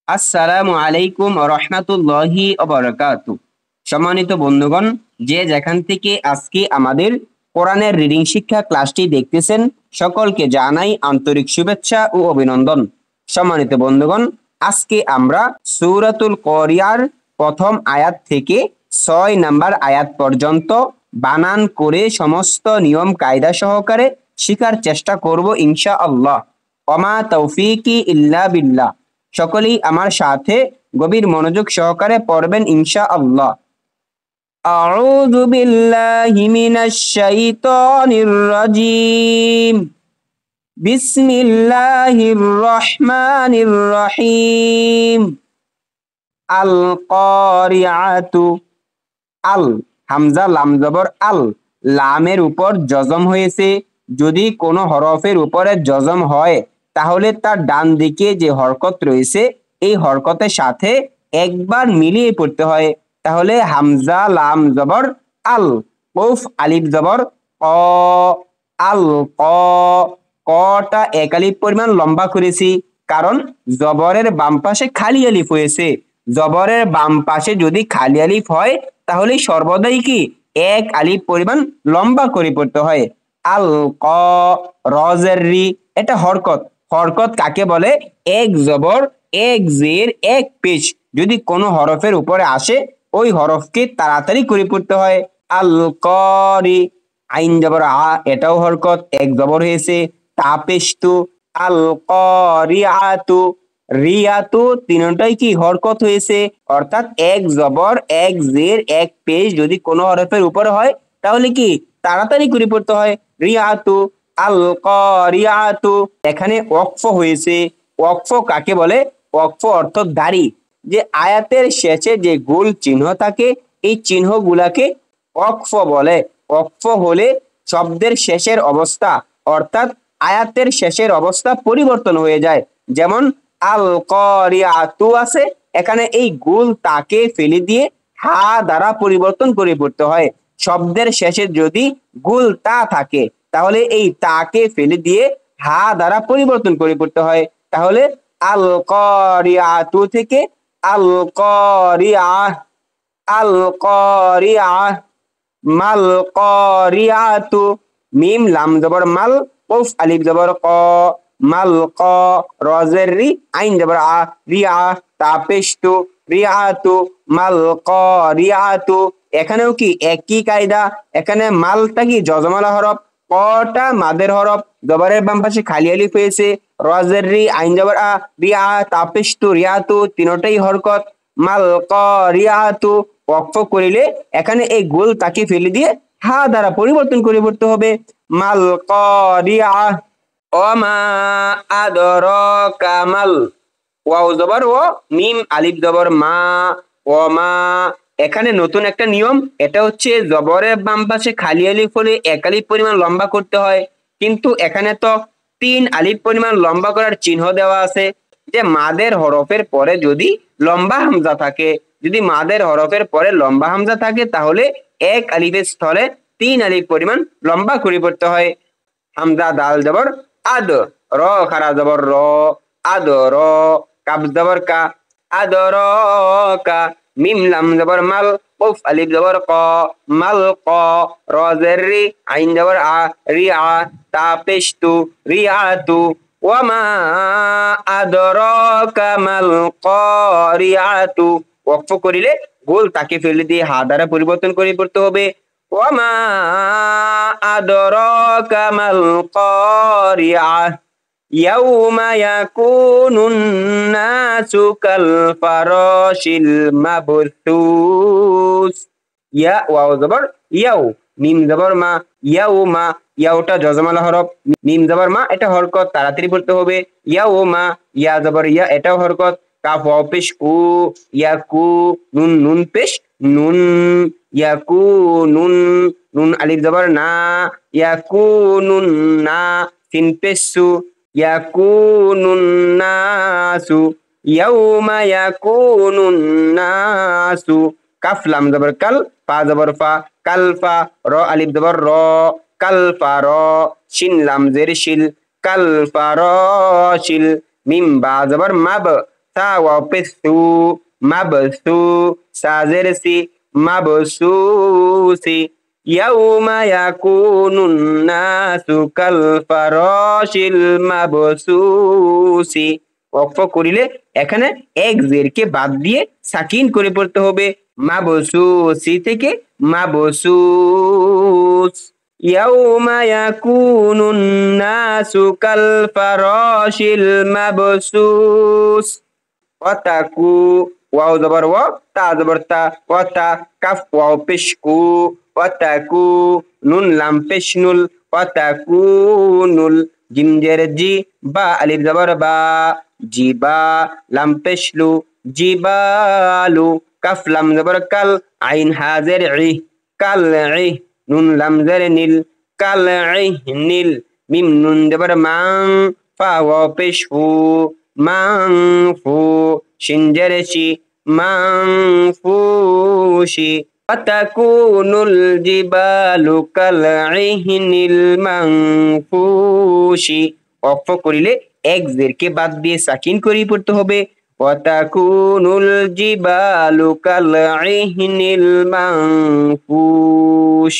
আসসালামু আলাইকুম রহমাতুল্লাহি ওয়া সম্মানিত বন্ধুগণ, যে যেখান থেকে আজকে আমাদের কোরআনের রিডিং শিক্ষা ক্লাসটি দেখতেছেন, সকলকে জানাই আন্তরিক শুভেচ্ছা ও অভিনন্দন। সম্মানিত বন্ধুগণ, আজকে আমরা সূরাতুল করিয়ার প্রথম আয়াত থেকে 6 নাম্বার আয়াত পর্যন্ত বানান করে সমস্ত নিয়ম কায়দা সহকারে শেখার চেষ্টা করব ইনশাআল্লাহ। ওমা তৌফিকি ইল্লা বিল্লাহ। সকলেই আমার সাথে গভীর মনোযোগ সহকারে পড়বেন ইনশাআল্লাহ। আউযু বিল্লাহি মিনাশ শাইতানির রাজীম। বিসমিল্লাহির রহমানির রহিম। আল কারিআতু। আল হামজা লাম জবর আল, লামের উপর জজম হয়েছে। যদি কোনো হরফের উপরে জজম হয় তাহলে তার ডান দিকে যে হরকত রয়েছে এই হরকতের সাথে একবার মিলিয়ে পড়তে হয়। তাহলে হামজা লাম জবর আল, কফ আলিফ জবর ক, আল ক। কটা এক আলিফ পরিমাণ লম্বা করেছি, কারণ জবরের বাম পাশে খালি আলিফ হয়েছে। জবরের বাম পাশে যদি খালি আলিফ হয় তাহলে সর্বদাই কি এক আলিফ পরিমাণ লম্বা করে পড়তে হয়। আল ক, রজের রি, এটা হরকত। হরকত কাকে বলে? এক জবর এক জের এক পেশ যদি কোনো হরফের উপরে আসে ওই হরফকে তাড়াতাড়ি করে পড়তে হয়। আল করি, আইন জবর আ, এটাও হরকত, এক জবর হয়েছে। তা পেশ তু। আল করিআতু, রিয়াতু, তিনটাই কি হরকত হয়েছে। অর্থাৎ এক জবর এক জের এক পেশ যদি কোনো হরফের উপরে হয় তাহলে কি তাড়াতাড়ি করে পড়তে হয়। রিয়াতু, আল কারিআতু। এখানে ওয়াকফ হয়েছে। ওয়াকফ কাকে বলে? ওয়াকফ অর্থ দাঁড়ি। যে আয়াতের শেষে যে গোল চিহ্ন থাকে এই চিহ্নগুলাকে ওয়াকফ বলে। ওয়াকফ হলে শব্দের শেষের অবস্থা অর্থাৎ আয়াতের শেষের অবস্থা পরিবর্তন হয়ে যায়। যেমন আল কারিআতু আছে, এখানে এই গোল তাকে ফেলে দিয়ে হা দ্বারা পরিবর্তন করে পড়তে হয়। শব্দের শেষে যদি গোল তা থাকে তাহলে এই তাকে ফেলে দিয়ে হা দ্বারা পরিবর্তন করে পড়তে হয়। তাহলে আল কারিআতু থেকে আল কারিআহ, আল কারিআহ। মাল কারিআতু, মিম লাম জবর মাল, কফ আলিফ জবর ক, মাল ক, রজের রি, আইন জবর আ, রিআ, তা পেশ তু, রিআতু, মাল কারিআতু। এখানেও কি একই কায়দা। এখানে মালটা কি যজমালা হরফ, কটা মাদের হরফ, জবরের বাম পাশে খালি আলিফ হয়েছে। রজের রি, আইন জবর আ, রিআ, তা পেশ তু, রিআতু, তিনটাই হরকত। মাল কারিআতু, ওয়াকফ করিলে এখানে এই গোল তাকে ফেলে দিয়ে হা দ্বারা পরিবর্তন করে পড়তে হবে। মাল কারিআহ। ওমা আদরাকা মাল, ওয়াও জবর ও, মিম আলিফ জবর মা, ওমা। এখানে নতুন একটা নিয়ম, এটা হচ্ছে জবরের বাম পাশে খালি আলিফ হলে এক আলিফ পরিমাণ লম্বা করতে হয়, কিন্তু এখানে তো 3 আলিফ পরিমাণ লম্বা করার চিহ্ন দেওয়া আছে। যে মাদের হরফের পরে যদি লম্বা হামজা থাকে, যদি মাদের হরফের পরে লম্বা হামজা থাকে তাহলে এক আলিফের স্থলে 3 আলিফ পরিমাণ লম্বা করে পড়তে হয়। হামজা দাল জবর আদ, র খারা জবর র, আদ র, কাব জবর কা, আদ র কা, মিম লাম জবর মাল, কফ আলিফ জবর ক, মাল ক, র জের রি, আইন জবর আ, রিআ, তা পেশ তু, রিআতু। ওয়ামা আদরাকা মাল কারিআতু। ওয়াকফ করিলে গোল তাকে ফেলে দিয়ে হা দ্বারা পরিবর্তন করে পড়তে হবে। ওয়ামা আদরাকা মাল কারিআহ। ইয়াউমা ইয়াকুনুন নাসু কাল ফারাশিল মাবথুস। ইয়া ওয়াও জবর ইয়াও, মিম জবর মা, ইয়াউমা, ইয়াওটা যজমালা হরফ, মিম জবর মা এটা হরকত, তাড়াতাড়ি পড়তে হবে। ইয়াউমা, ইয়া জবর ইয়া এটাও হরকত, কাফ ওয়াও পেশ কু, ইয়াকু, নুন নুন পেশ নুন, ইয়াকুনুন, নুন আলিফ জবর না, ইয়াকুনুন না, সিন পেশ সু, ইয়াকুনুন নাসু, ইয়াউমা ইয়াকুনুন নাসু। কাফ লাম জবর কাল, ফা জবর ফা, কাল ফা, র আলিফ জবর র, কাল ফা র, শিন লাম জের শিল, কাল ফা র শিল, মিম বা জবর মাব, সা ওয়াও পেশ সু মাবসু সাজের সি মাবসুসি ইয়াউমা ইয়াকুনুন নাসু কাল ফারাশিল মাবসুসি। ওয়াকফ করিলে এখানে এক জেরকে বাদ দিয়ে সাকিন করে পড়তে হবে। মাবসুসি থেকে মাবসুস। ইয়াউমা ইয়াকুনুন নাসু কাল ফারাশিল মাবসুস। ওয়াতাকু ওয়াও জবর ওয়া তা জবর তা ওয়াতা কাফ ওয়াও পেশ কু ওয়াতাকু নুন লাম পেশ নুল ওয়াতাকুনুল জিম জের জি বা আলিফ জবর বা জিবা লাম পেশ লু জিবালু কাফ লাম জবর কাল আইন হাজের ই কাল ই নুন লাম জের নীল কাল ই নীল মিম নুন জবর মাং ফা ওয়াও পেশ ফু মাং ফু শিন জের শি মাং ফুশি আতাকুনুল জিবালু কাল ইহনিল মাংফুশি। ওয়াকফ করিলে এক জেরকে বাদ দিয়ে সাকিন করে পড়তে হবে। ওয়াতাকুনুল জিবালু কাল ইহনিল মাংফুশ।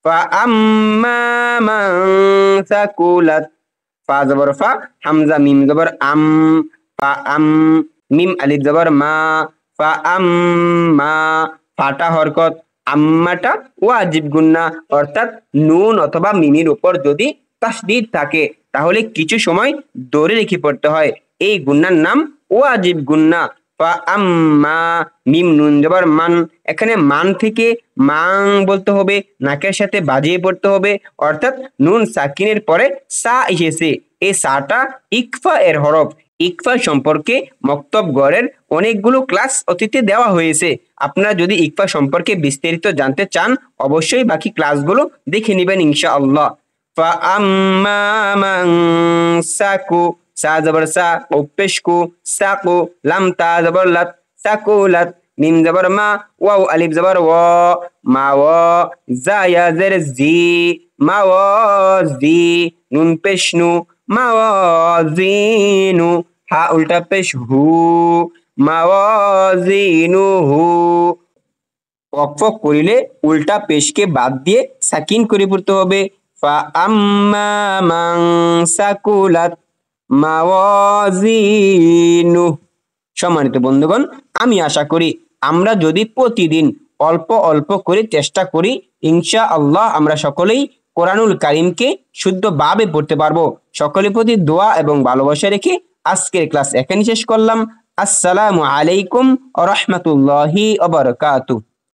ফাআম্মা মান সাকুলাত ফা জবর ফা হামজা মিম জবর আম ফাআম মিম আলিফ জবর মা ফাআম্মা ফাটা হরকত আম্মাটা ওয়াজিব গুন্না অর্থাৎ নুন অথবা মিমের উপর যদি তাসদীদ থাকে তাহলে কিছু সময় ধরে রেখে পড়তে হয়। এই গুন্নার নাম ওয়াজিব গুন্না। ফাআম্মা মিম নুন জবর মান, এখানে মান থেকে মাং বলতে হবে, নাকের সাথে বাজিয়ে পড়তে হবে, অর্থাৎ নুন সাকিনের পরে সা এসেছে, এই সাটা ইকফা এর হরফ। ইকফা সম্পর্কে মক্তব গড়ের অনেকগুলো ক্লাস অতীতে দেওয়া হয়েছে। আপনারা যদি ইকফা সম্পর্কে বিস্তারিত জানতে চান অবশ্যই বাকি ক্লাসগুলো দেখে নেবেন ইনশাআল্লাহ। ফাআম্মা মান সাকু সা জবর সা ও পেশ কু সাকু লাম তা জবর লাত সাকুলাত মিম জবর মা ওয়াও আলিফ জবর ওয়া মা ওয়া জা ইয়া জের জি মা ওয়া জি নুন পেশ নু মা ওয়া জিনু হা উল্টা পেশ হু মা ওয়া জিনু হু। ওয়াকফ করিলে উল্টা পেশকে বাদ দিয়ে সাকিন করে পড়তে হবে। ফাআম্মা মান সাকুলাত মাওয়াজিনু। সম্মানিত বন্ধুগণ, আমি আশা করি আমরা যদি প্রতিদিন অল্প অল্প করে চেষ্টা করি ইনশাআল্লাহ আমরা সকলেই কোরআনুল কারীমকে শুদ্ধভাবে পড়তে পারবো। সকলের প্রতি দোয়া এবং ভালোবাসা রেখে আজকের ক্লাস এখানেই শেষ করলাম। আসসালামু আলাইকুম ওয়া রাহমাতুল্লাহি ওয়া বারাকাতুহু।